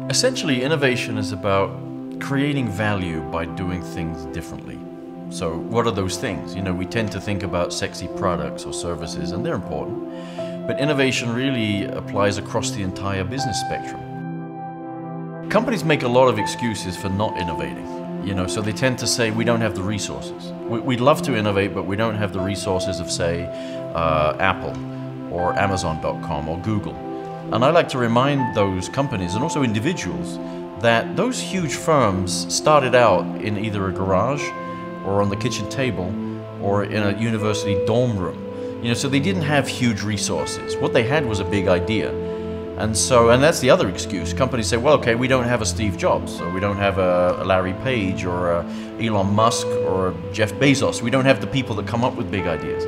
Essentially, innovation is about creating value by doing things differently. So what are those things? You know, we tend to think about sexy products or services, and they're important, but innovation really applies across the entire business spectrum. Companies make a lot of excuses for not innovating. You know, so they tend to say we don't have the resources. We'd love to innovate, but we don't have the resources of, say, Apple or Amazon.com or Google. And I like to remind those companies and also individuals that those huge firms started out in either a garage or on the kitchen table or in a university dorm room. You know, so they didn't have huge resources. What they had was a big idea. And that's the other excuse. Companies say, well, okay, we don't have a Steve Jobs, or we don't have a Larry Page, or a Elon Musk, or a Jeff Bezos. We don't have the people that come up with big ideas.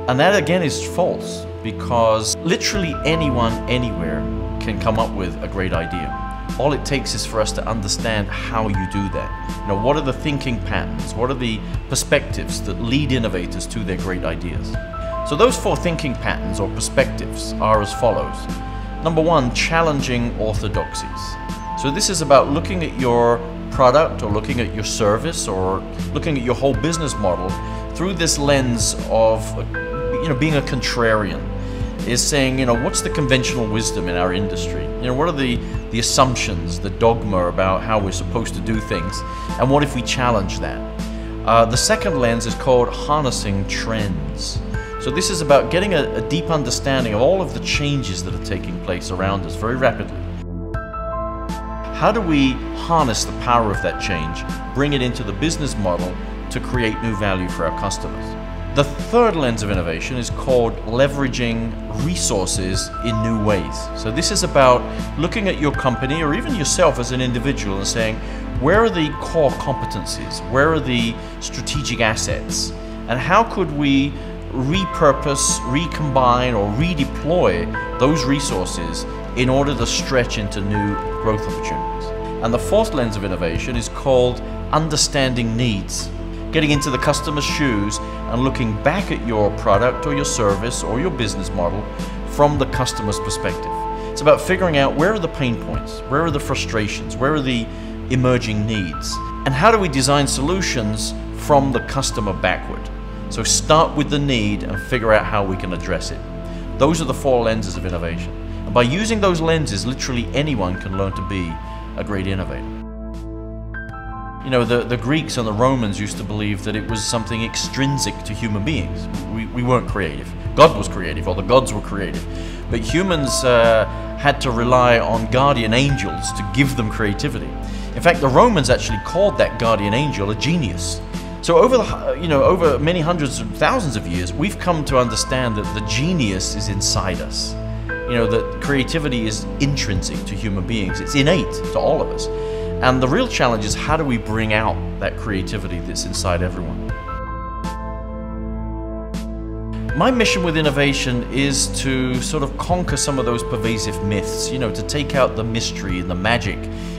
And that, again, is false, because literally anyone, anywhere, can come up with a great idea. All it takes is for us to understand how you do that. You know, what are the thinking patterns? What are the perspectives that lead innovators to their great ideas? So those 4 thinking patterns or perspectives are as follows. Number 1, challenging orthodoxies. So this is about looking at your product or looking at your service or looking at your whole business model through this lens of, you know, being a contrarian. Is saying, you know, what's the conventional wisdom in our industry? You know, what are the assumptions, the dogma about how we're supposed to do things, and what if we challenge that? The second lens is called harnessing trends. So this is about getting a deep understanding of all of the changes that are taking place around us very rapidly. How do we harness the power of that change, bring it into the business model to create new value for our customers? The third lens of innovation is called leveraging resources in new ways. So this is about looking at your company or even yourself as an individual and saying, where are the core competencies? Where are the strategic assets? And how could we repurpose, recombine, or redeploy those resources in order to stretch into new growth opportunities? And the fourth lens of innovation is called understanding needs. Getting into the customer's shoes and looking back at your product or your service or your business model from the customer's perspective. It's about figuring out where are the pain points, where are the frustrations, where are the emerging needs, and how do we design solutions from the customer backward. So start with the need and figure out how we can address it. Those are the 4 lenses of innovation. And by using those lenses, literally anyone can learn to be a great innovator. You know, the Greeks and the Romans used to believe that it was something extrinsic to human beings. We weren't creative. God was creative, or the gods were creative. But humans had to rely on guardian angels to give them creativity. In fact, the Romans actually called that guardian angel a genius. So over many hundreds of thousands of years, we've come to understand that the genius is inside us. You know, that creativity is intrinsic to human beings. It's innate to all of us. And the real challenge is, how do we bring out that creativity that's inside everyone? My mission with innovation is to sort of conquer some of those pervasive myths, you know, to take out the mystery and the magic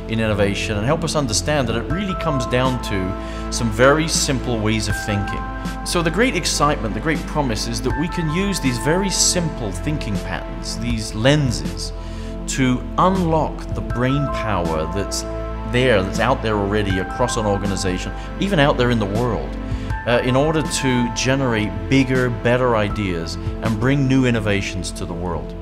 in innovation and help us understand that it really comes down to some very simple ways of thinking. So the great excitement, the great promise is that we can use these very simple thinking patterns, these lenses, to unlock the brain power that's out there already across an organization, even out there in the world, in order to generate bigger, better ideas and bring new innovations to the world.